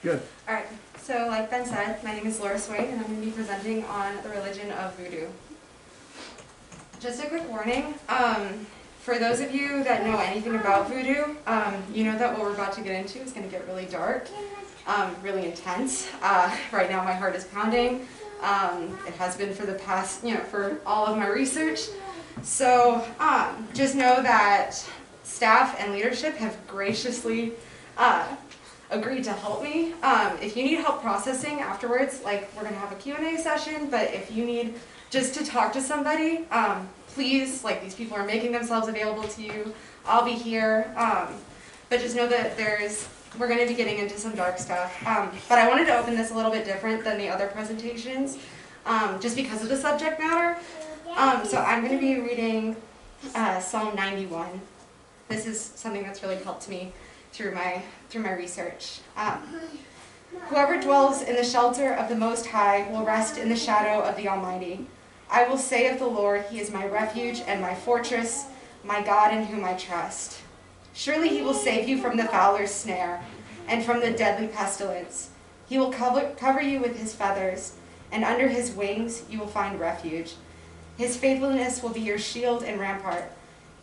Good. All right. So, like Ben said, my name is Laura Swade, and I'm going to be presenting on the religion of Voodoo. Just a quick warning. For those of you that know anything about Voodoo, you know that what we're about to get into is going to get really dark, really intense. Right now my heart is pounding. It has been for the past, for all of my research. So just know that staff and leadership have graciously agreed to help me. If you need help processing afterwards, like we're going to have a Q&A session, but if you need just to talk to somebody, please, like these people are making themselves available to you. I'll be here, but just know that we're going to be getting into some dark stuff. But I wanted to open this a little bit different than the other presentations, just because of the subject matter. So I'm going to be reading Psalm 91. This is something that's really helped me through my research. Whoever dwells in the shelter of the Most High will rest in the shadow of the Almighty. I will say of the Lord, He is my refuge and my fortress, my God in whom I trust. Surely He will save you from the fowler's snare and from the deadly pestilence. He will cover you with His feathers, and under His wings you will find refuge. His faithfulness will be your shield and rampart.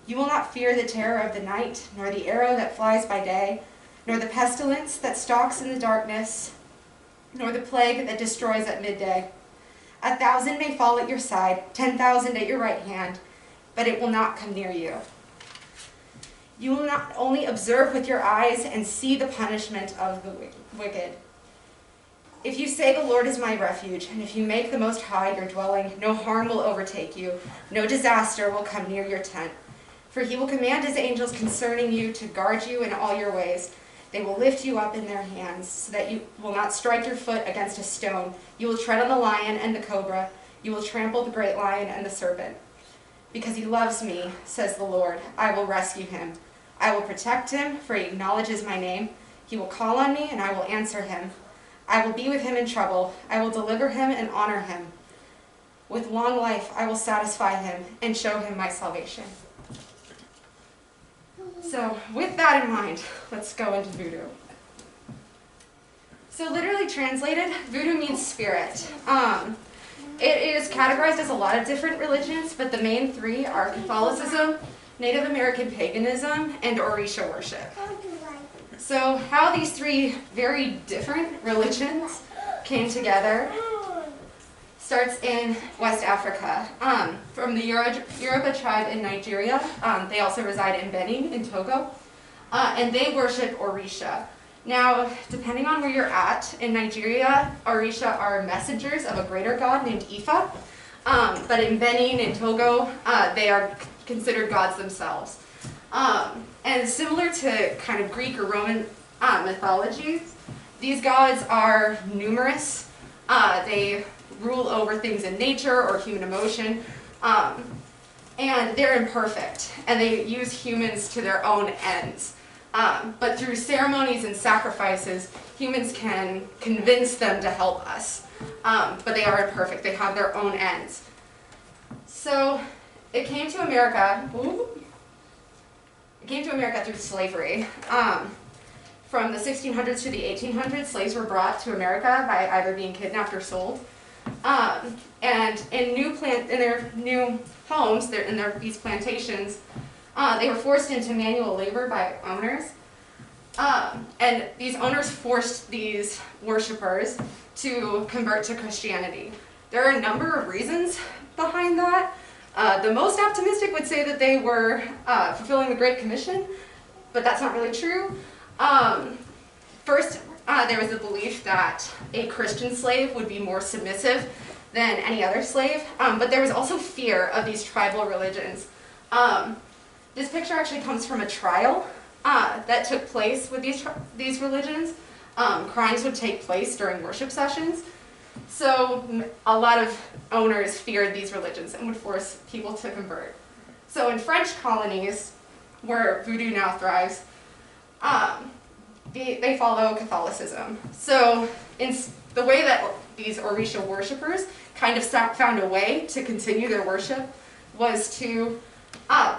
You will not fear the terror of the night, nor the arrow that flies by day, nor the pestilence that stalks in the darkness, nor the plague that destroys at midday. 1,000 may fall at your side, 10,000 at your right hand, but it will not come near you. You will not only observe with your eyes and see the punishment of the wicked. If you say the Lord is my refuge, and if you make the Most High your dwelling, no harm will overtake you, no disaster will come near your tent. For He will command His angels concerning you to guard you in all your ways. They will lift you up in their hands, so that you will not strike your foot against a stone. You will tread on the lion and the cobra. You will trample the great lion and the serpent. Because He loves me, says the Lord, I will rescue Him. I will protect Him, for He acknowledges my name. He will call on me, and I will answer Him. I will be with Him in trouble. I will deliver Him and honor Him. With long life I will satisfy Him and show Him my salvation. So, with that in mind, let's go into Voodoo. So, literally translated, Voodoo means spirit. It is categorized as a lot of different religions, but the main three are Catholicism, Native American paganism, and Orisha worship. So, how these three very different religions came together starts in West Africa. From the Yoruba tribe in Nigeria. They also reside in Benin, in Togo. And they worship Orisha. Now, depending on where you're at, in Nigeria, Orisha are messengers of a greater god named Ifa. But in Benin, in Togo, they are considered gods themselves. And similar to kind of Greek or Roman mythologies, these gods are numerous. They rule over things in nature or human emotion, and they're imperfect, and they use humans to their own ends. But through ceremonies and sacrifices, humans can convince them to help us, but they are imperfect. They have their own ends. So it came to America. It came to America through slavery. From the 1600s to the 1800s, slaves were brought to America by either being kidnapped or sold. And in their new homes, these plantations, they were forced into manual labor by owners. And these owners forced these worshipers to convert to Christianity. There are a number of reasons behind that. The most optimistic would say that they were fulfilling the Great Commission, but that's not really true. First, there was a belief that a Christian slave would be more submissive than any other slave, but there was also fear of these tribal religions. This picture actually comes from a trial that took place with these religions. Crimes would take place during worship sessions, so a lot of owners feared these religions and would force people to convert. So in French colonies, where Voodoo now thrives, they follow Catholicism. So in the way that these Orisha worshippers kind of found a way to continue their worship was to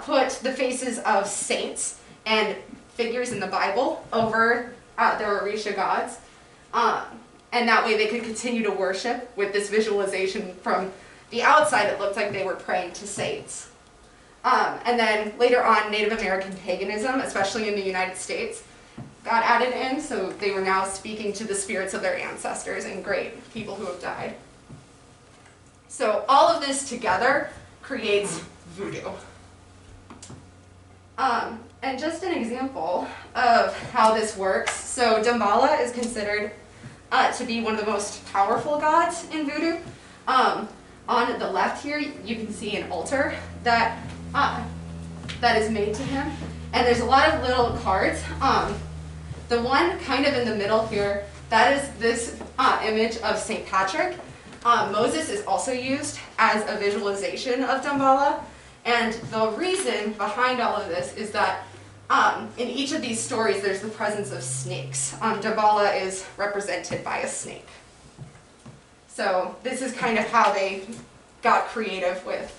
put the faces of saints and figures in the Bible over their Orisha gods. And that way they could continue to worship with this visualization. From the outside, it looked like they were praying to saints. And then later on, Native American paganism, especially in the United States, got added in, so they were now speaking to the spirits of their ancestors and great people who have died. So all of this together creates voodoo. And just an example of how this works, so Damballa is considered to be one of the most powerful gods in voodoo. On the left here, you can see an altar that is made to him, and there's a lot of little cards. The one kind of in the middle here, that is this image of St. Patrick. Moses is also used as a visualization of Damballa, and the reason behind all of this is that in each of these stories there's the presence of snakes. Damballa is represented by a snake. So this is kind of how they got creative with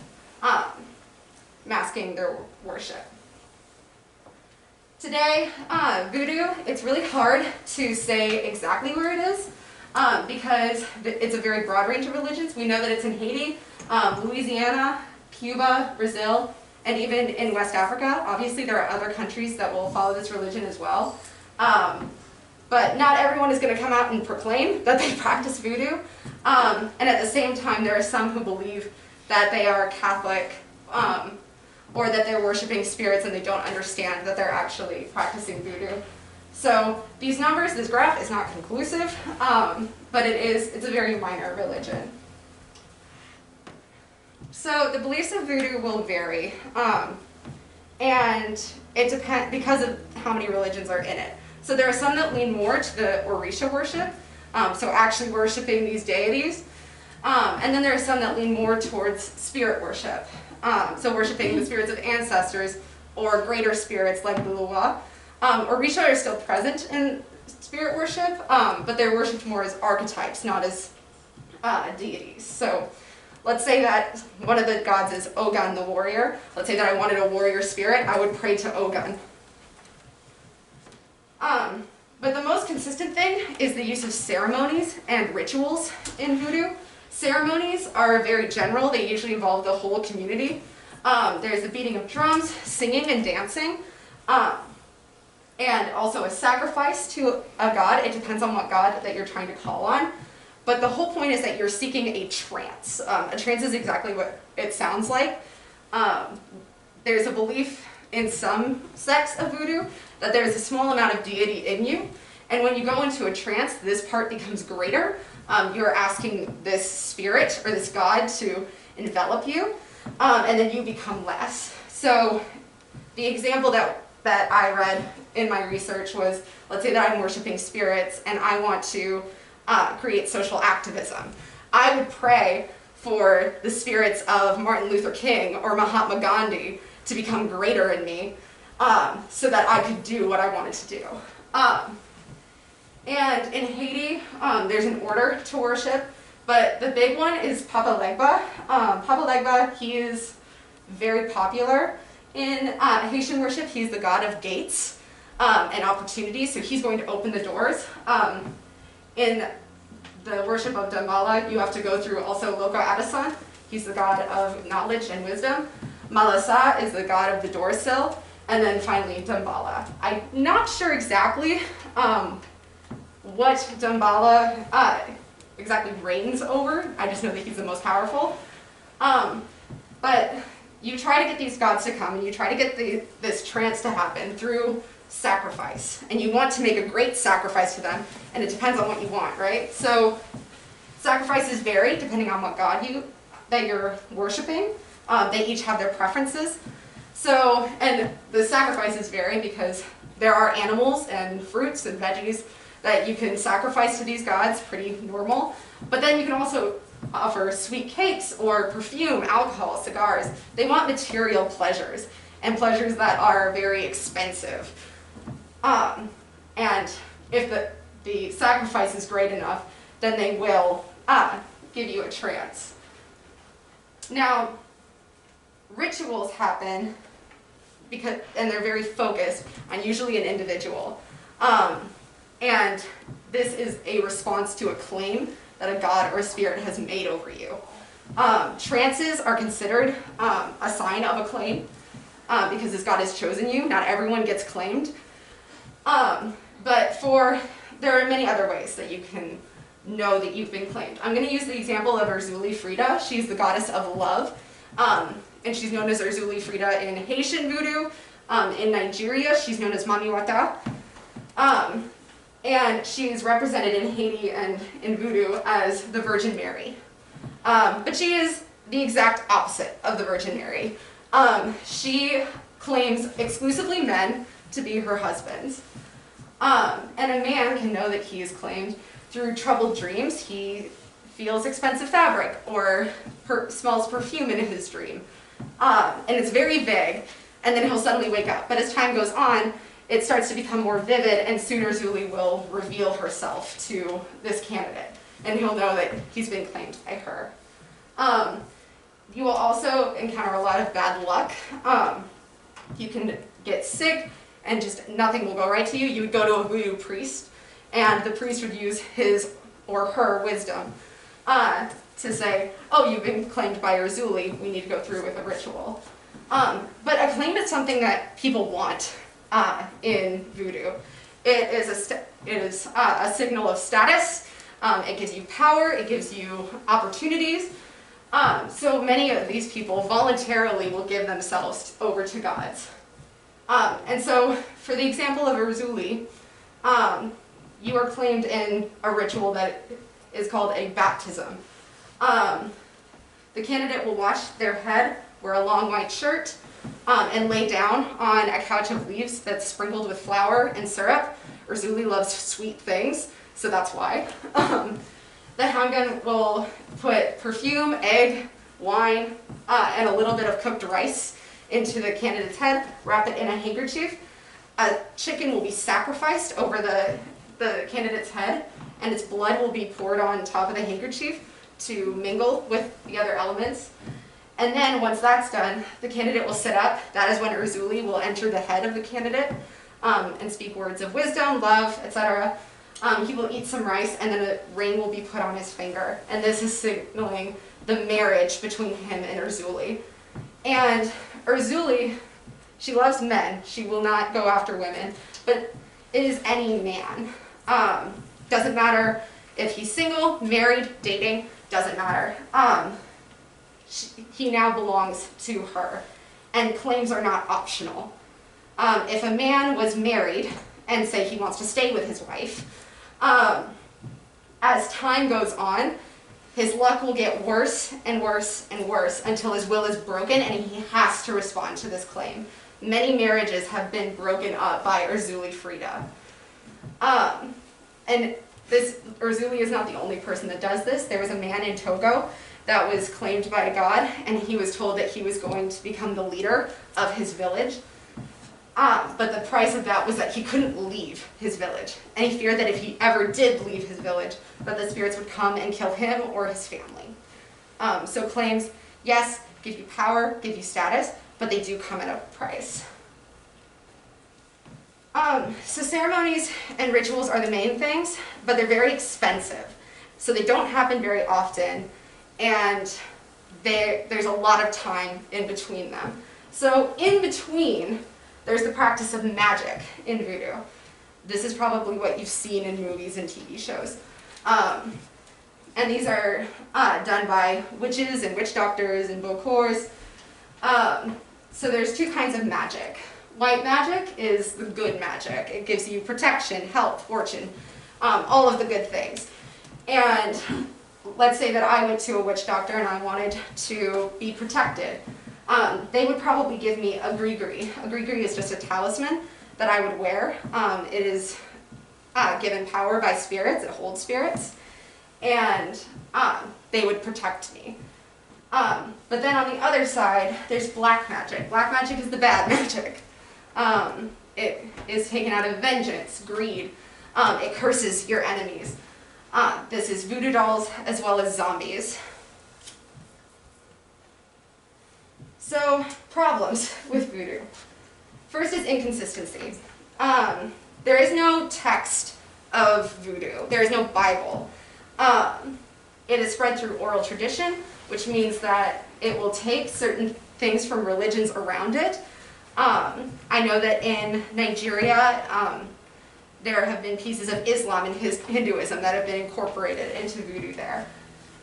masking their worship. Today, voodoo, it's really hard to say exactly where it is because it's a very broad range of religions. We know that it's in Haiti, Louisiana, Cuba, Brazil, and even in West Africa. Obviously, there are other countries that will follow this religion as well. But not everyone is going to come out and proclaim that they practice voodoo. And at the same time, there are some who believe that they are Catholic or that they're worshiping spirits and they don't understand that they're actually practicing voodoo. So these numbers, this graph is not conclusive, but it's a very minor religion. So the beliefs of voodoo will vary, and it depends because of how many religions are in it. So there are some that lean more to the Orisha worship, so actually worshiping these deities, and then there are some that lean more towards spirit worship, so worshiping the spirits of ancestors or greater spirits like the Lua. Orisha are still present in spirit worship, but they're worshipped more as archetypes, not as deities. So let's say that one of the gods is Ogun the warrior. Let's say that I wanted a warrior spirit, I would pray to Ogun. But the most consistent thing is the use of ceremonies and rituals in voodoo. Ceremonies are very general. They usually involve the whole community. There's the beating of drums, singing and dancing, and also a sacrifice to a god. It depends on what god that you're trying to call on. But the whole point is that you're seeking a trance. A trance is exactly what it sounds like. There's a belief in some sects of voodoo that there's a small amount of deity in you, and when you go into a trance, this part becomes greater. You're asking this spirit or this god to envelop you, and then you become less. So the example that I read in my research was, let's say that I'm worshiping spirits and I want to create social activism. I would pray for the spirits of Martin Luther King or Mahatma Gandhi to become greater in me, so that I could do what I wanted to do. And in Haiti, there's an order to worship, but the big one is Papa Legba. Papa Legba, he is very popular in Haitian worship. He's the god of gates and opportunities, so he's going to open the doors. In the worship of Damballa, you have to go through also Loka Adesan. He's the god of knowledge and wisdom. Malasa is the god of the door sill. And then finally, Damballa. I'm not sure exactly what Damballa exactly reigns over. I just know that he's the most powerful. But you try to get these gods to come, and you try to get this trance to happen through sacrifice. And you want to make a great sacrifice to them, and it depends on what you want, right? So sacrifices vary depending on what god that you're worshiping. They each have their preferences. So, and the sacrifices vary because there are animals and fruits and veggies that you can sacrifice to these gods, pretty normal. But then you can also offer sweet cakes or perfume, alcohol, cigars. They want material pleasures, and pleasures that are very expensive. And if the sacrifice is great enough, then they will give you a trance. Now, rituals happen and they're very focused on usually an individual. And this is a response to a claim that a god or a spirit has made over you. Trances are considered a sign of a claim because this god has chosen you. Not everyone gets claimed. But there are many other ways that you can know that you've been claimed. I'm going to use the example of Urzuli Frida. She's the goddess of love, and she's known as Urzuli Frida in Haitian Voodoo. In Nigeria, she's known as Mamiwata, and she's represented in Haiti and in Voodoo as the Virgin Mary. But she is the exact opposite of the Virgin Mary. She claims exclusively men to be her husbands. And a man can know that he is claimed through troubled dreams. He feels expensive fabric or smells perfume in his dream. And it's very vague, and then he'll suddenly wake up. But as time goes on, it starts to become more vivid, and soon Urzuli will reveal herself to this candidate, and he'll know that he's been claimed by her. You will also encounter a lot of bad luck. You can get sick, and just nothing will go right to you. You would go to a voodoo priest, and the priest would use his or her wisdom to say, oh, you've been claimed by Urzuli, we need to go through with a ritual. But a claim is something that people want in voodoo. It is a signal of status. It gives you power, it gives you opportunities. So many of these people voluntarily will give themselves over to gods. And so, for the example of Urzuli, you are claimed in a ritual that is called a baptism. The candidate will wash their head, wear a long white shirt, and lay down on a couch of leaves that's sprinkled with flour and syrup. Urzuli loves sweet things, so that's why. The houngan will put perfume, egg, wine, and a little bit of cooked rice into the candidate's head, wrap it in a handkerchief. A chicken will be sacrificed over the candidate's head, and its blood will be poured on top of the handkerchief to mingle with the other elements. And then once that's done, the candidate will sit up. That is when Urzuli will enter the head of the candidate and speak words of wisdom, love, etc. He will eat some rice, and then a ring will be put on his finger. And this is signaling the marriage between him and Urzuli. And Urzuli, she loves men. She will not go after women. But it is any man. Doesn't matter if he's single, married, dating, doesn't matter. He now belongs to her. And claims are not optional. If a man was married and say he wants to stay with his wife, as time goes on, his luck will get worse and worse and worse until his will is broken and he has to respond to this claim. Many marriages have been broken up by Urzuli Frida. And this Urzuli is not the only person that does this. There was a man in Togo that was claimed by a god, and he was told that he was going to become the leader of his village. But the price of that was that he couldn't leave his village. And he feared that if he ever did leave his village, that the spirits would come and kill him or his family. So claims, yes, give you power, give you status, but they do come at a price. So ceremonies and rituals are the main things, but they're very expensive. So they don't happen very often, and there's a lot of time in between them. So in between, there's the practice of magic in voodoo. This is probably what you've seen in movies and TV shows. And these are done by witches and witch doctors and bokors. So there's two kinds of magic. White magic is the good magic. It gives you protection, health, fortune, all of the good things. And let's say that I went to a witch doctor and I wanted to be protected. They would probably give me a gree-gree. A gree-gree is just a talisman that I would wear. It is given power by spirits, it holds spirits, and they would protect me. But then on the other side, there's black magic. Black magic is the bad magic. It is taken out of vengeance, greed. It curses your enemies. This is voodoo dolls as well as zombies. So, problems with voodoo. First is inconsistency. There is no text of voodoo. There is no Bible. It is spread through oral tradition, which means that it will take certain things from religions around it. I know that in Nigeria, there have been pieces of Islam and Hinduism that have been incorporated into voodoo there.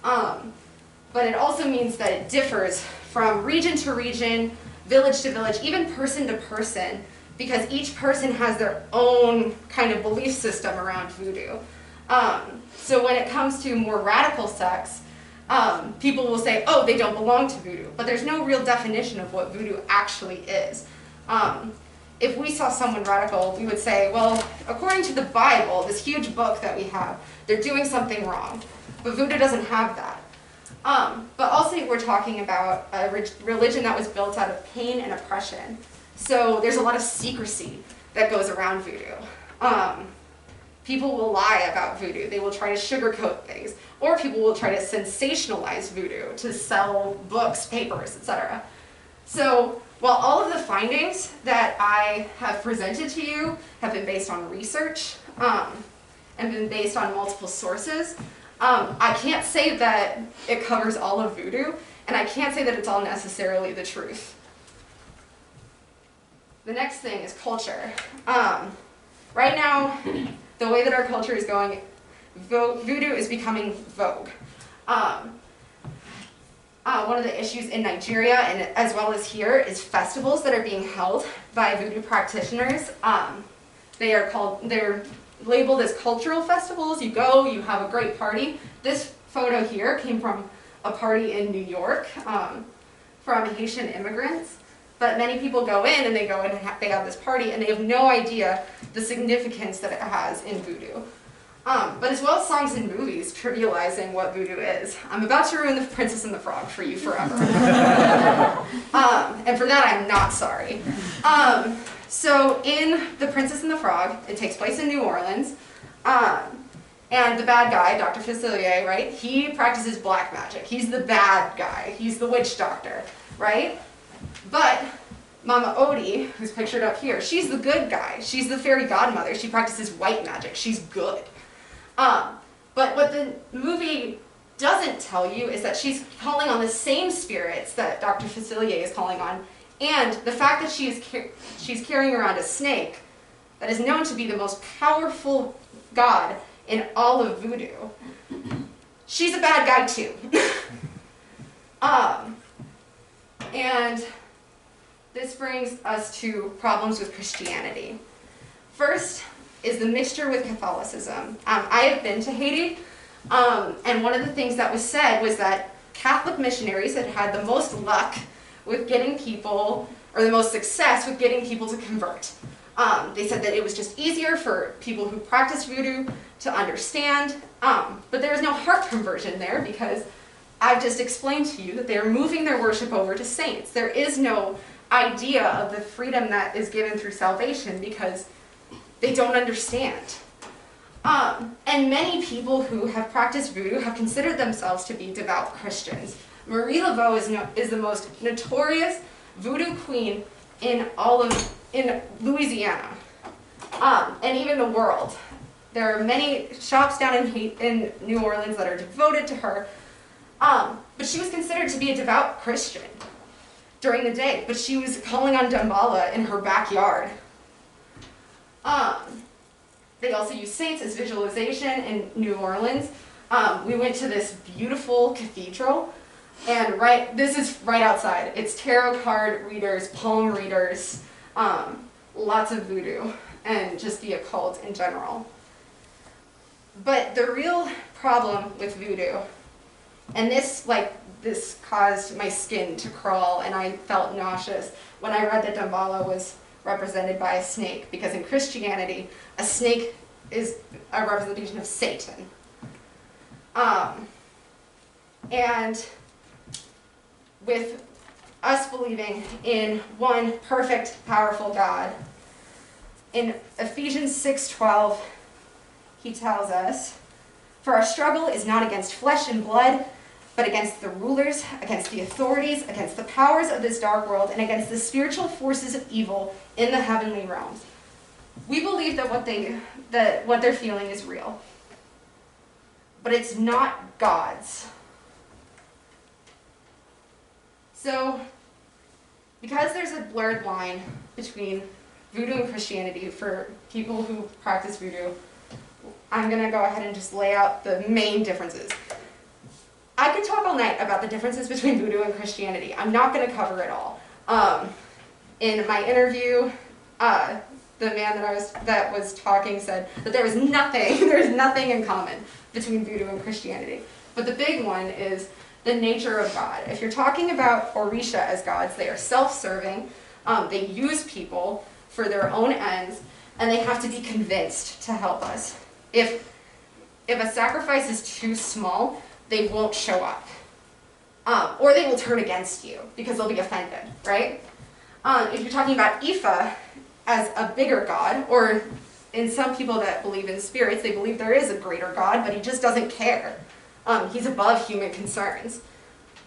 But it also means that it differs from region to region, village to village, even person to person, because each person has their own kind of belief system around voodoo. So when it comes to more radical sects, people will say, oh, they don't belong to voodoo, but there's no real definition of what voodoo actually is. If we saw someone radical, we would say, well, according to the Bible, this huge book that we have, they're doing something wrong. But voodoo doesn't have that. But also we're talking about a religion that was built out of pain and oppression. So there's a lot of secrecy that goes around voodoo. People will lie about voodoo. They will try to sugarcoat things. Or people will try to sensationalize voodoo to sell books, papers, etc. So while all of the findings that I have presented to you have been based on research and been based on multiple sources, I can't say that it covers all of voodoo, and I can't say that it's all necessarily the truth. The next thing is culture. Right now, the way that our culture is going, voodoo is becoming vogue. One of the issues in Nigeria, and as well as here, is festivals that are being held by voodoo practitioners. They're labeled as cultural festivals. You go, you have a great party. This photo here came from a party in New York from Haitian immigrants. But many people go in and they they have this party and they have no idea the significance that it has in voodoo. But as well as songs and movies trivializing what voodoo is. I'm about to ruin The Princess and the Frog for you forever. And for that, I'm not sorry. So in The Princess and the Frog, it takes place in New Orleans. And the bad guy, Dr. Facilier, right? He practices black magic. He's the bad guy. He's the witch doctor, right? But Mama Odie, who's pictured up here, she's the good guy. She's the fairy godmother. She practices white magic. She's good. But what the movie doesn't tell you is that she's calling on the same spirits that Dr. Facilier is calling on, and the fact that she's carrying around a snake that is known to be the most powerful god in all of voodoo. She's a bad guy too. And this brings us to problems with Christianity. First is the mixture with Catholicism. I have been to Haiti, and one of the things that was said was that Catholic missionaries had had the most luck with getting people, or the most success with getting people to convert. They said that it was just easier for people who practice voodoo to understand, but there was no heart conversion there because I've just explained to you that they're moving their worship over to saints. There is no idea of the freedom that is given through salvation because they don't understand. And many people who have practiced voodoo have considered themselves to be devout Christians. Marie Laveau is the most notorious voodoo queen in Louisiana, and even the world. There are many shops down in New Orleans that are devoted to her, but she was considered to be a devout Christian during the day, but she was calling on Damballa in her backyard. They also use saints as visualization in New Orleans. We went to this beautiful cathedral, and this is right outside. It's tarot card readers, palm readers, lots of voodoo, and just the occult in general. But the real problem with voodoo, and this caused my skin to crawl, and I felt nauseous when I read that Damballa was represented by a snake, because in Christianity, a snake is a representation of Satan. And with us believing in one perfect, powerful God, in Ephesians 6:12, he tells us, "For our struggle is not against flesh and blood, but against the rulers, against the authorities, against the powers of this dark world, and against the spiritual forces of evil in the heavenly realms." We believe that what they're feeling is real, but it's not God's. So, because there's a blurred line between Voodoo and Christianity for people who practice Voodoo, I'm going to go ahead and just lay out the main differences. I could talk all night about the differences between Voodoo and Christianity. I'm not going to cover it all. In my interview, the man that was talking said that there's nothing in common between Voodoo and Christianity. But the big one is the nature of God. If you're talking about Orisha as gods, they are self-serving, they use people for their own ends, and they have to be convinced to help us. If a sacrifice is too small, they won't show up. Or they will turn against you because they'll be offended, right? If you're talking about Ifa as a bigger god, or in some people that believe in spirits, they believe there is a greater God, but he just doesn't care. He's above human concerns.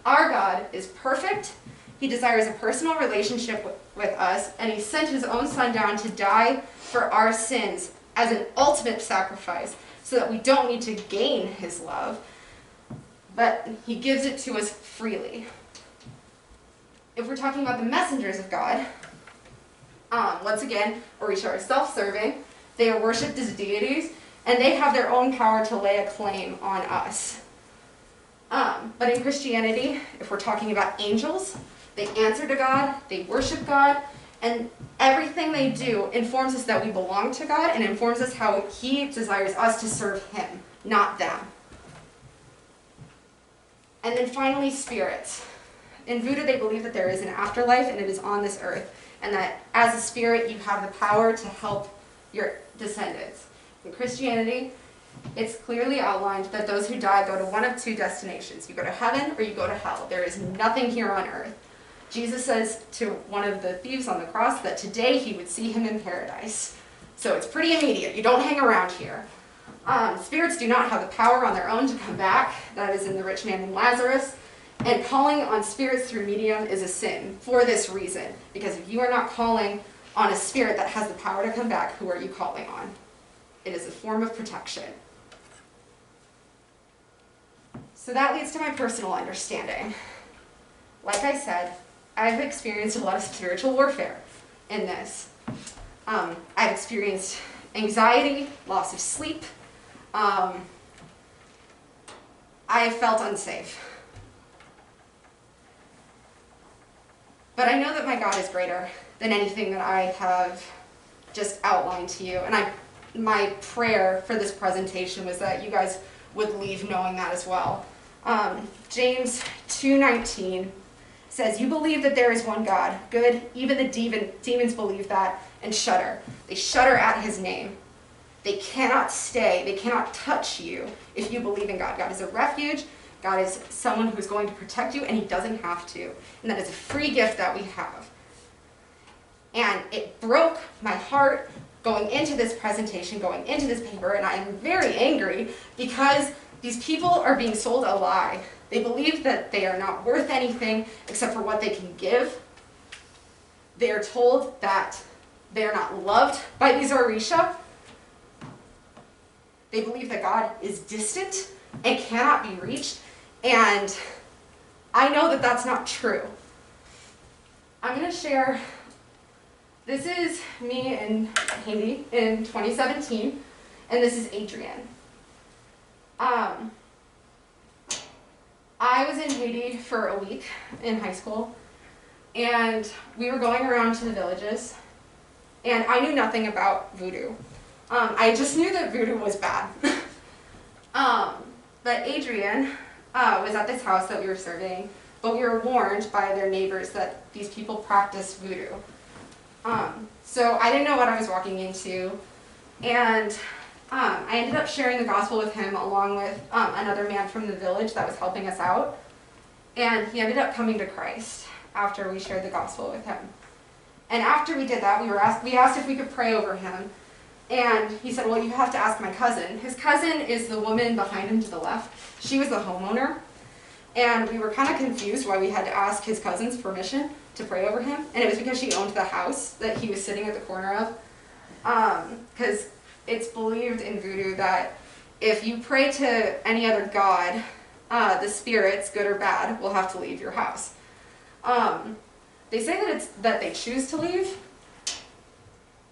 Our God is perfect. He desires a personal relationship with us, and he sent his own son down to die for our sins as an ultimate sacrifice so that we don't need to gain his love, but he gives it to us freely. If we're talking about the messengers of God, once again, Orisha are self-serving, they are worshipped as deities, and they have their own power to lay a claim on us. But in Christianity, if we're talking about angels, they answer to God, they worship God, and everything they do informs us that we belong to God and informs us how he desires us to serve him, not them. And then finally, spirits. In Voodoo, they believe that there is an afterlife and it is on this earth, and that as a spirit, you have the power to help your descendants. In Christianity, it's clearly outlined that those who die go to one of two destinations. You go to heaven or you go to hell. There is nothing here on earth. Jesus says to one of the thieves on the cross that today he would see him in paradise. So it's pretty immediate. You don't hang around here. Spirits do not have the power on their own to come back. That is in the rich man and Lazarus. And calling on spirits through medium is a sin for this reason. Because if you are not calling on a spirit that has the power to come back, who are you calling on? It is a form of protection. So that leads to my personal understanding. Like I said, I've experienced a lot of spiritual warfare in this. I've experienced anxiety, loss of sleep. I have felt unsafe. But I know that my God is greater than anything that I have just outlined to you. And my prayer for this presentation was that you guys would leave knowing that as well. James 2:19 says, "You believe that there is one God. Good. Even the demons believe that and shudder. They shudder at his name. They cannot stay. They cannot touch you if you believe in God. God is a refuge. God is someone who is going to protect you, and he doesn't have to. And that is a free gift that we have." And it broke my heart going into this presentation, going into this paper, and I am very angry because these people are being sold a lie. They believe that they are not worth anything except for what they can give. They are told that they are not loved by these Orisha. They believe that God is distant and cannot be reached, and I know that that's not true. I'm going to share, this is me in Haiti in 2017, and this is Adrienne. I was in Haiti for a week in high school, and we were going around to the villages, and I knew nothing about Voodoo. I just knew that Voodoo was bad. But Adrienne was at this house that we were surveying, but we were warned by their neighbors that these people practice Voodoo. So I didn't know what I was walking into, and I ended up sharing the gospel with him along with another man from the village that was helping us out, and he ended up coming to Christ after we shared the gospel with him. And after we did that, we asked if we could pray over him, and he said, "Well, you have to ask my cousin." His cousin is the woman behind him to the left. She was the homeowner, and we were kind of confused why we had to ask his cousin's permission to pray over him, and it was because she owned the house that he was sitting at the corner of. because it's believed in voodoo that if you pray to any other god, the spirits, good or bad, will have to leave your house. They say that it's that they choose to leave.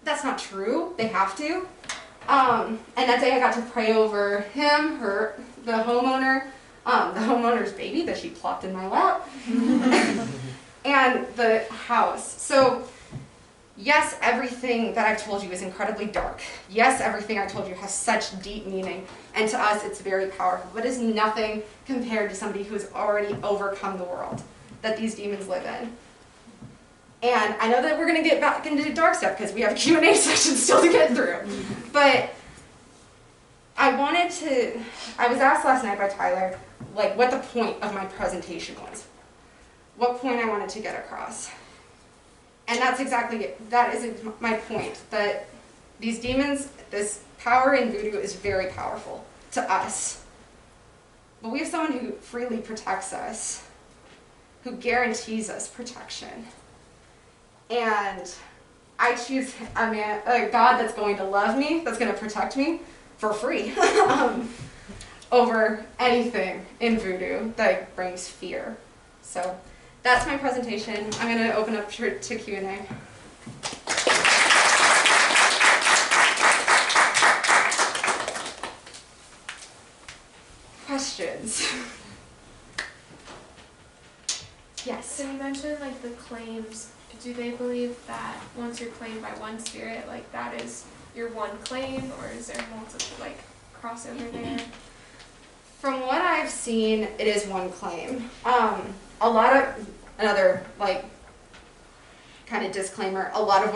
That's not true. They have to. And that day I got to pray over him, her, the homeowner's baby that she plopped in my lap, and the house. So, yes, everything that I've told you is incredibly dark. Yes, everything I told you has such deep meaning. And to us, it's very powerful. But it's nothing compared to somebody who's already overcome the world that these demons live in. And I know that we're going to get back into dark stuff because we have a Q&A session still to get through. But I was asked last night by Tyler, like, what the point of my presentation was. What point I wanted to get across. And that's exactly it. That is my point, that these demons, this power in voodoo is very powerful to us. But we have someone who freely protects us, who guarantees us protection. And I choose a God that's going to love me, that's going to protect me for free over anything in voodoo that brings fear. So that's my presentation. I'm going to open up to Q&A. Questions? Yes. So you mentioned like the claims. Do they believe that once you're claimed by one spirit, like that is your one claim, or is there multiple like crossover there? From what I've seen, it is one claim. Another like kind of disclaimer, a lot of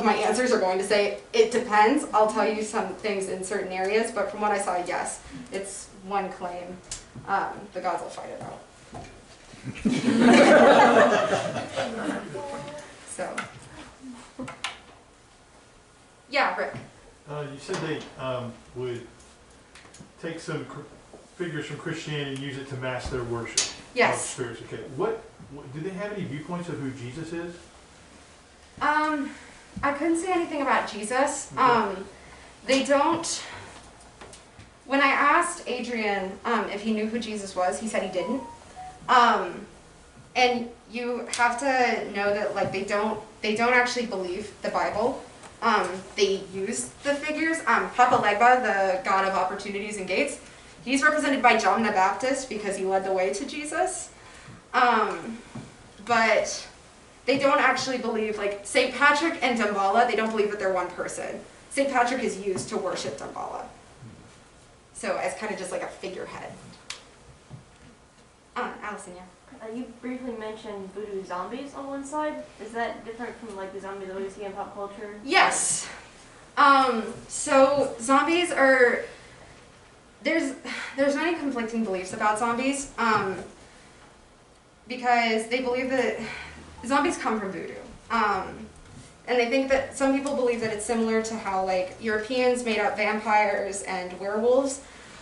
my answers are going to say, it depends. I'll tell you some things in certain areas, but from what I saw, yes, it's one claim. The gods will fight it out. So, yeah, Rick. You said they would take some figures from Christianity and use it to mask their worship. Yes. Of spirits. Okay. What do they have any viewpoints of who Jesus is? I couldn't say anything about Jesus. Okay. They don't. When I asked Adrian if he knew who Jesus was, he said he didn't. And you have to know that like they don't actually believe the Bible. They use the figures. Papa Legba, the god of opportunities and gates, he's represented by John the Baptist because he led the way to Jesus. But they don't actually believe, like St. Patrick and Damballa, they don't believe that they're one person. St. Patrick is used to worship Damballa. So as kind of just like a figurehead. Allison, yeah. You briefly mentioned voodoo zombies on one side. Is that different from like the zombies that we see in pop culture? Yes. So zombies are, there's many conflicting beliefs about zombies, because they believe that zombies come from voodoo. And they think that some people believe that it's similar to how like Europeans made up vampires and werewolves.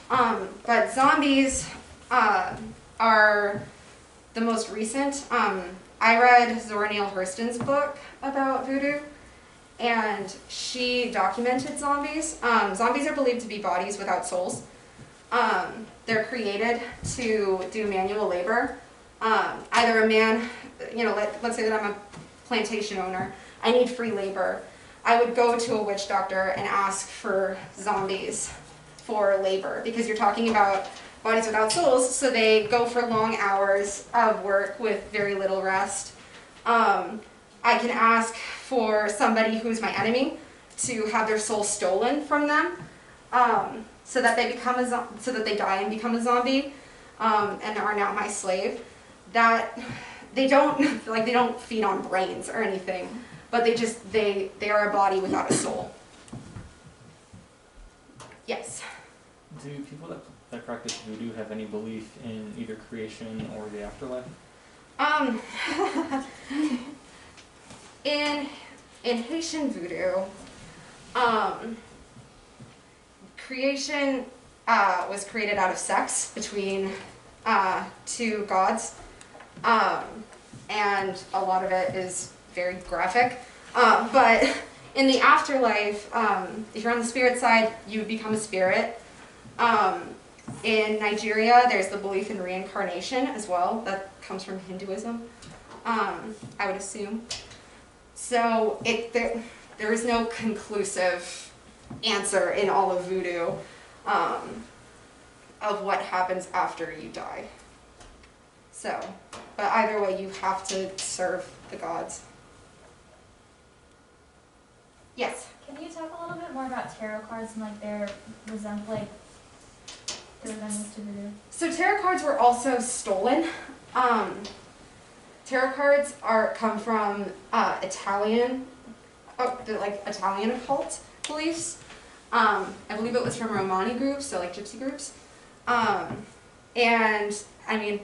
But zombies are the most recent. I read Zora Neale Hurston's book about voodoo, and she documented zombies. Zombies are believed to be bodies without souls. They're created to do manual labor. Either a man, let's say that I'm a plantation owner, I need free labor. I would go to a witch doctor and ask for zombies for labor, because you're talking about bodies without souls, so they go for long hours of work with very little rest. I can ask for somebody who's my enemy to have their soul stolen from them, so that they die and become a zombie, and are now my slave. That they don't feed on brains or anything, but they are a body without a soul. Yes. Do people that practice voodoo have any belief in either creation or the afterlife? In Haitian voodoo, creation was created out of sex between two gods, and a lot of it is very graphic. But in the afterlife, if you're on the spirit side, you become a spirit. In Nigeria, there's the belief in reincarnation as well. That comes from Hinduism, I would assume. So there is no conclusive answer in all of voodoo of what happens after you die. So, but either way, you have to serve the gods. Yes? Can you talk a little bit more about tarot cards and like their resemblance to voodoo? So tarot cards were also stolen. Tarot cards come from Italian occult beliefs. I believe it was from Romani groups, so like gypsy groups. And I mean,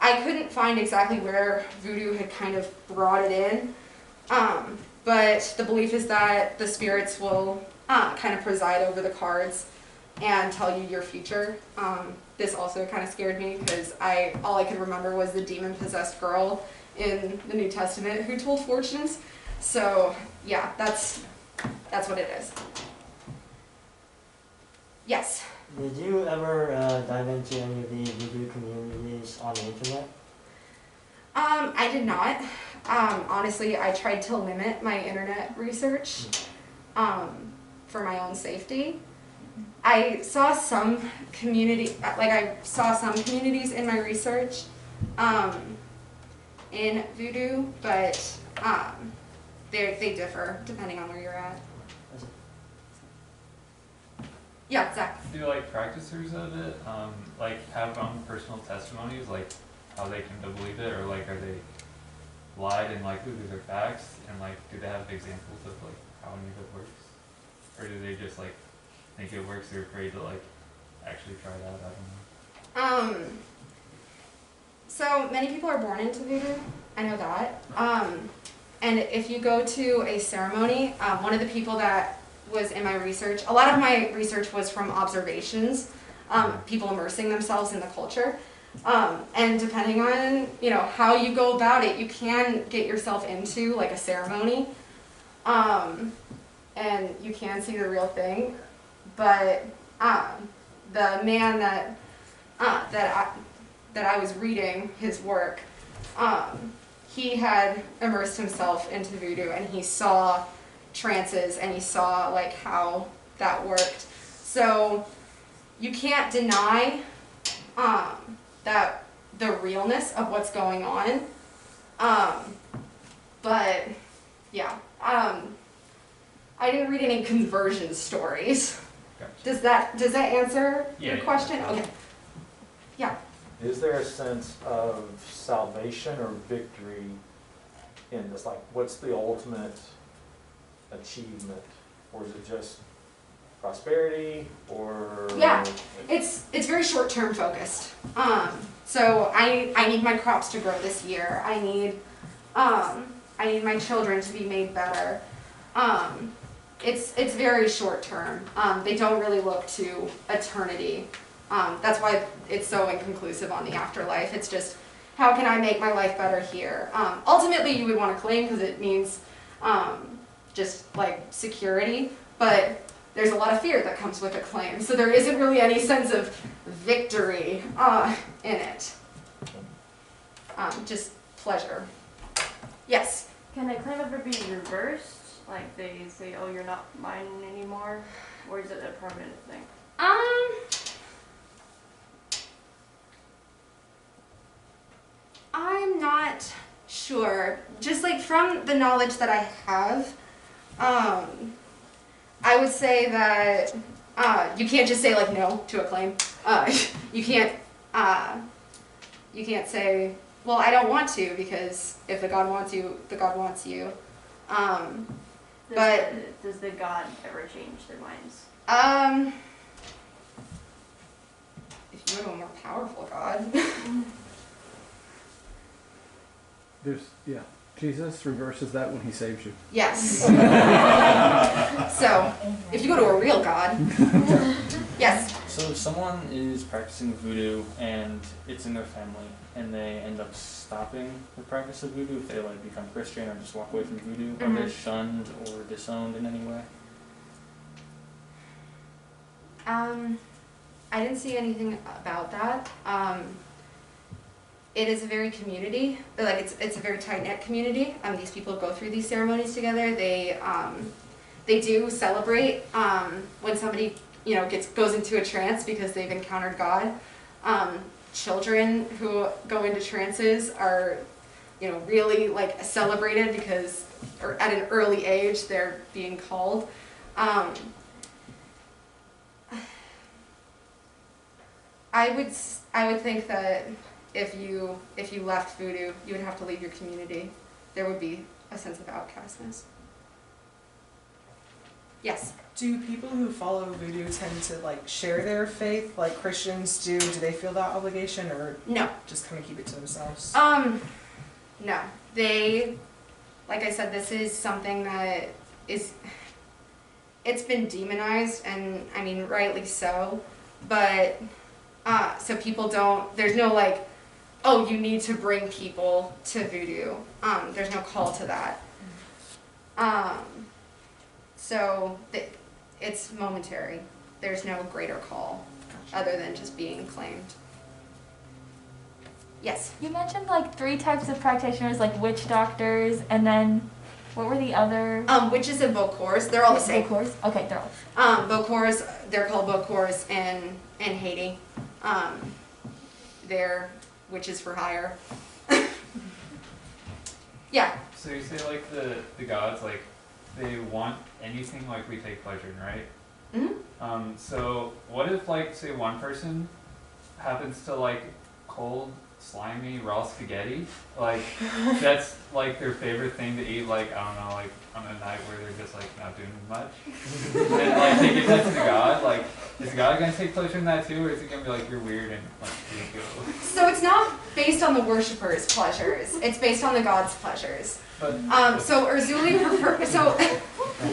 I couldn't find exactly where voodoo had kind of brought it in, but the belief is that the spirits will kind of preside over the cards and tell you your future. This also kind of scared me because all I could remember was the demon-possessed girl in the New Testament who told fortunes. So yeah, that's what it is. Yes? Did you ever dive into any of the voodoo communities on the internet? I did not. Honestly, I tried to limit my internet research for my own safety. I saw some communities in my research in voodoo, but they differ depending on where you're at. Yeah, Zach. Do like practicers of it, like have personal testimonies, like how they came to believe it, or like are they lied and like, ooh, these are facts, and like do they have examples of like how any of it works, or do they just like think it works? They're afraid to like actually try it out. I don't know. So many people are born into voodoo. I know that. And if you go to a ceremony, one of the people that was in my research, a lot of my research was from observations, people immersing themselves in the culture. And depending on, how you go about it, you can get yourself into like a ceremony. And you can see the real thing. But the man that I was reading his work, he had immersed himself into voodoo and he saw trances and he saw like how that worked. So you can't deny that the realness of what's going on. But yeah, I didn't read any conversion stories. Gotcha. Does that answer your Yeah. question? Okay. Yeah. Is there a sense of salvation or victory in this? Like, what's the ultimate achievement? Or is it just prosperity, or? Yeah, it's very short-term focused. So I need my crops to grow this year. I need my children to be made better. It's very short-term. They don't really look to eternity. That's why it's so inconclusive on the afterlife. It's just, how can I make my life better here? Ultimately, you would want to claim because it means just like security, but there's a lot of fear that comes with a claim. So there isn't really any sense of victory in it. Just pleasure. Yes? Can a claim ever be reversed? Like they say, oh, you're not mine anymore? Or is it a permanent thing? I'm not sure. Just like from the knowledge that I have, I would say that you can't just say like no to a claim. You can't say, well, I don't want to, because if the God wants you, the God wants you. Does the God ever change their minds? If you have a more powerful God. Jesus reverses that when he saves you. Yes. So, if you go to a real God. Yes. So if someone is practicing voodoo and it's in their family and they end up stopping the practice of voodoo, if they like become Christian or just walk away from voodoo, are they shunned or disowned in any way? I didn't see anything about that. It is a very community, like it's a very tight-knit community. These people go through these ceremonies together. They do celebrate when somebody goes into a trance because they've encountered God. Children who go into trances are really like celebrated because or at an early age they're being called. I would think that if you left voodoo, you would have to leave your community. There would be a sense of outcastness. Yes. Do people who follow voodoo tend to like share their faith like Christians do? Do they feel that obligation or no? Just kind of keep it to themselves? No. They, like I said, this is something that it's been demonized, and I mean rightly so, but so people don't, there's no like, oh, you need to bring people to voodoo. There's no call to that. So it's momentary. There's no greater call other than just being claimed. Yes? You mentioned like 3 types of practitioners, like witch doctors, and then what were the other? Witches and bokors. They're all the same. Bokors? Okay, they're all. Bokors, they're called bokors in Haiti. They're witches for hire. Yeah. So you say like the gods, like they want anything like we take pleasure in, right? Mm-hmm. So what if like say one person happens to like cold, slimy, raw spaghetti? Like that's like their favorite thing to eat, like I don't know, like on a night where they're just like not doing much. And like they give that to the god, like is God gonna take pleasure in that too, or is it gonna be like you're weird and like you go? So it's not based on the worshipper's pleasures, it's based on the god's pleasures. But so Urzuli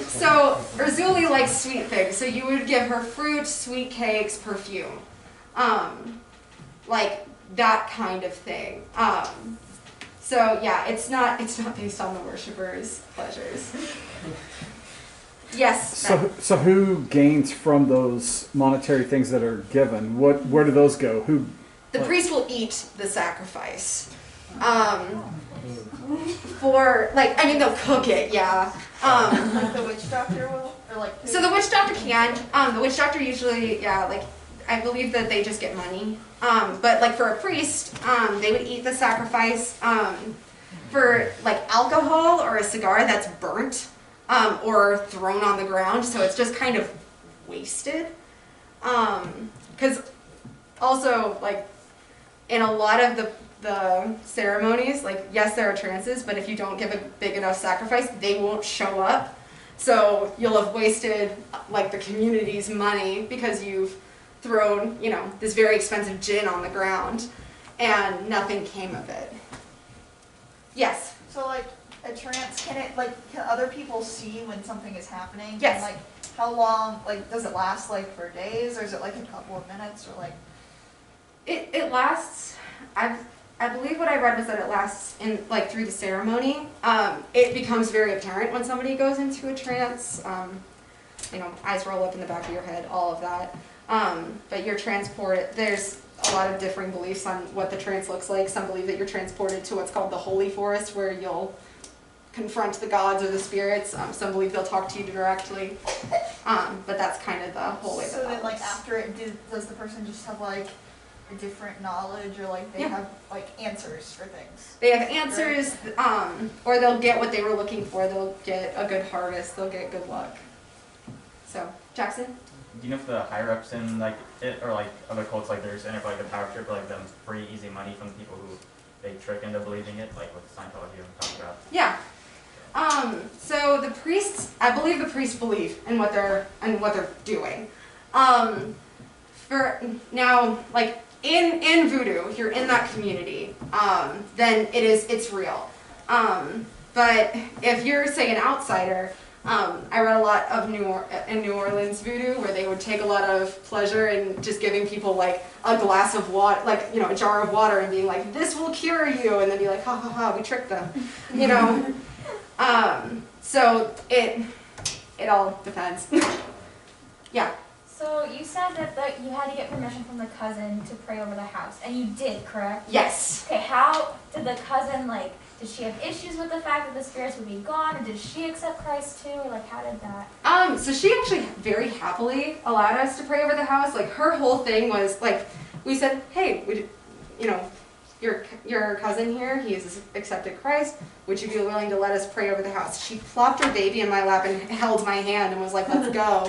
so Urzuli likes sweet things, so you would give her fruit, sweet cakes, perfume. Like that kind of thing. So yeah, it's not based on the worshipper's pleasures. Yes. So who gains from those monetary things that are given? Where do those go? The priest will eat the sacrifice. For like, I mean, they'll cook it, yeah. Like the witch doctor will, or like. So the witch doctor can. The witch doctor usually, yeah, like I believe that they just get money. But like for a priest, they would eat the sacrifice. For like alcohol or a cigar that's burnt, or thrown on the ground, so it's just kind of wasted. Because also like in a lot of the ceremonies, like yes, there are trances, but if you don't give a big enough sacrifice, they won't show up. So you'll have wasted like the community's money because you've thrown, this very expensive gin on the ground and nothing came of it. Yes? So like a trance, can other people see when something is happening? Yes. And, like how long, like does it last like for days, or is it like a couple of minutes, or like? It lasts, I believe what I read was that it lasts in like through the ceremony. It becomes very apparent when somebody goes into a trance. Eyes roll up in the back of your head, all of that. But you're transported, there's a lot of differing beliefs on what the trance looks like. Some believe that you're transported to what's called the holy forest, where you'll confront the gods or the spirits. Some believe they'll talk to you directly. But that's kind of the whole way. So then like after it, does the person just have like a different knowledge, or like they have like answers for things? They have answers, or they'll get what they were looking for. They'll get a good harvest, they'll get good luck. So, Jackson? Do you know if the higher ups in like it or like other cults, like there's any like a power trip, like them free easy money from the people who they trick into believing it, like with Scientology we talked about? Yeah. So the priests, I believe the priests believe in what they're doing. For now, like in voodoo, if you're in that community, then it's real. But if you're, say, an outsider, I read a lot of in New Orleans voodoo, where they would take a lot of pleasure in just giving people like a glass of water, like, you know, a jar of water, and being like, this will cure you, and then be like, ha ha ha, we tricked them, you know. So it all depends. Yeah. So you said that you had to get permission from the cousin to pray over the house, and you did, correct? Yes. Okay, how did the cousin, like, did she have issues with the fact that the spirits would be gone, or did she accept Christ too, or like, how did that? So she actually very happily allowed us to pray over the house. Like, her whole thing was, like, we said, hey, you know, your cousin here, he has accepted Christ. Would you be willing to let us pray over the house? She plopped her baby in my lap and held my hand and was like, let's go.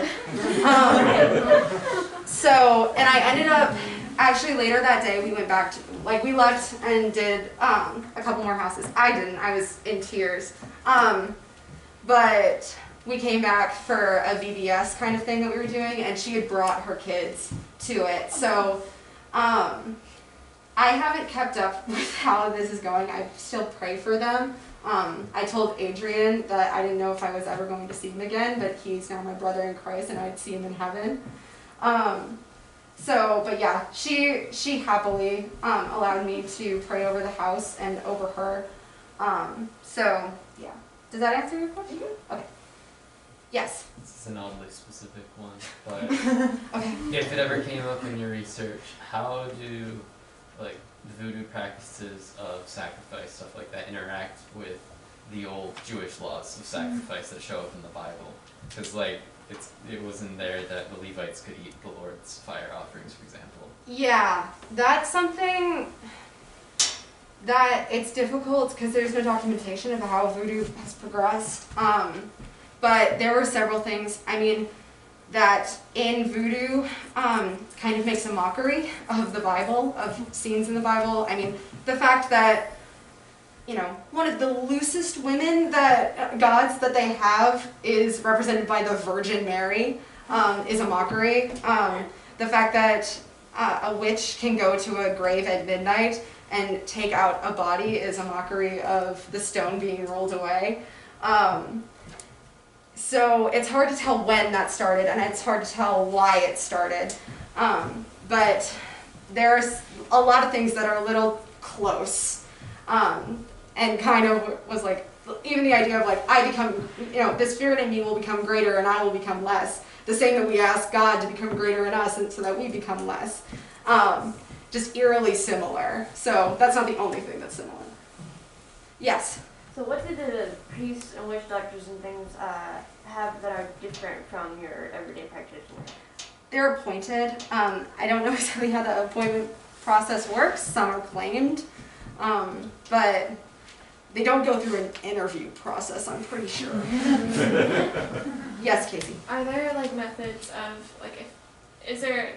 And I ended up, actually later that day, we went back to, like, we left and did a couple more houses. I didn't, I was in tears. But we came back for a VBS kind of thing that we were doing, and she had brought her kids to it. So, I haven't kept up with how this is going. I still pray for them. I told Adrian that I didn't know if I was ever going to see him again, but he's now my brother in Christ, and I'd see him in heaven. But yeah, she happily allowed me to pray over the house and over her. Yeah. Does that answer your question? Okay. Yes. This is an oddly specific one, but okay. If it ever came up in your research, how do like the voodoo practices of sacrifice, stuff like that, interact with the old Jewish laws of sacrifice that show up in the Bible? Because like it was in there that the Levites could eat the Lord's fire offerings, for example. Yeah, that's something that it's difficult because there's no documentation of how voodoo has progressed. But there were several things, I mean, that in voodoo kind of makes a mockery of the Bible, of scenes in the Bible. I mean, the fact that, you know, one of the loosest women gods that they have is represented by the Virgin Mary is a mockery. The fact that a witch can go to a grave at midnight and take out a body is a mockery of the stone being rolled away. So it's hard to tell when that started, and it's hard to tell why it started. But there's a lot of things that are a little close, and kind of was like, even the idea of like, I become, you know, the spirit in me will become greater and I will become less. The same that we ask God to become greater in us and so that we become less. Just eerily similar. So that's not the only thing that's similar. Yes? So what did the priests and witch doctors and things have that are different from your everyday practitioner? They're appointed. I don't know exactly how the appointment process works. Some are claimed. But they don't go through an interview process, I'm pretty sure. Yes, Casey? Are there like methods of, like, is there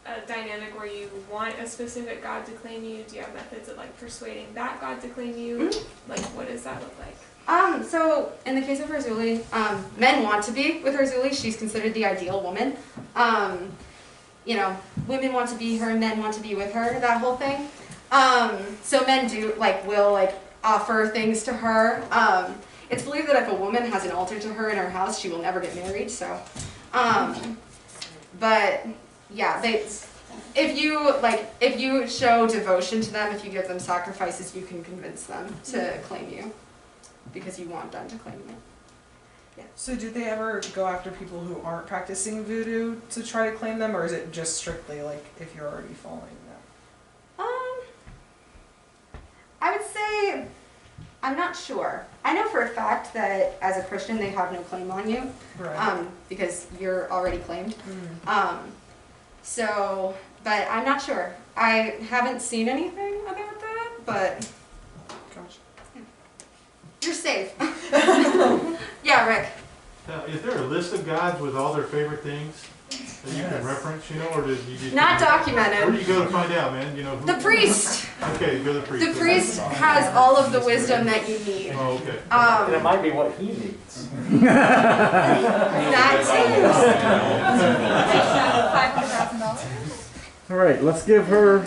a dynamic where you want a specific god to claim you? Do you have methods of like persuading that god to claim you? Mm-hmm. Like, what does that look like? So in the case of Razuli, men want to be with Razuli. She's considered the ideal woman. You know, women want to be her, men want to be with her, that whole thing. So men do, like, will, like, offer things to her. It's believed that if a woman has an altar to her in her house, she will never get married, so. But, yeah, if you show devotion to them, if you give them sacrifices, you can convince them to claim you, because you want them to claim you. Yeah. So do they ever go after people who aren't practicing voodoo to try to claim them, or is it just strictly, like, if you're already following them? I would say, I'm not sure. I know for a fact that as a Christian they have no claim on you, right. Because you're already claimed. Mm. But I'm not sure. I haven't seen anything about that, but Gosh. Yeah. You're safe. Yeah, Rick. Now, is there a list of gods with all their favorite things that you can reference, you know, or did you just... Not documented. Where do you go to find out, man? You know, The priest. Okay, go to the priest. The priest has all of the wisdom that you need. Oh, okay. And it might be what he needs. That too. $500,000. All right, let's give her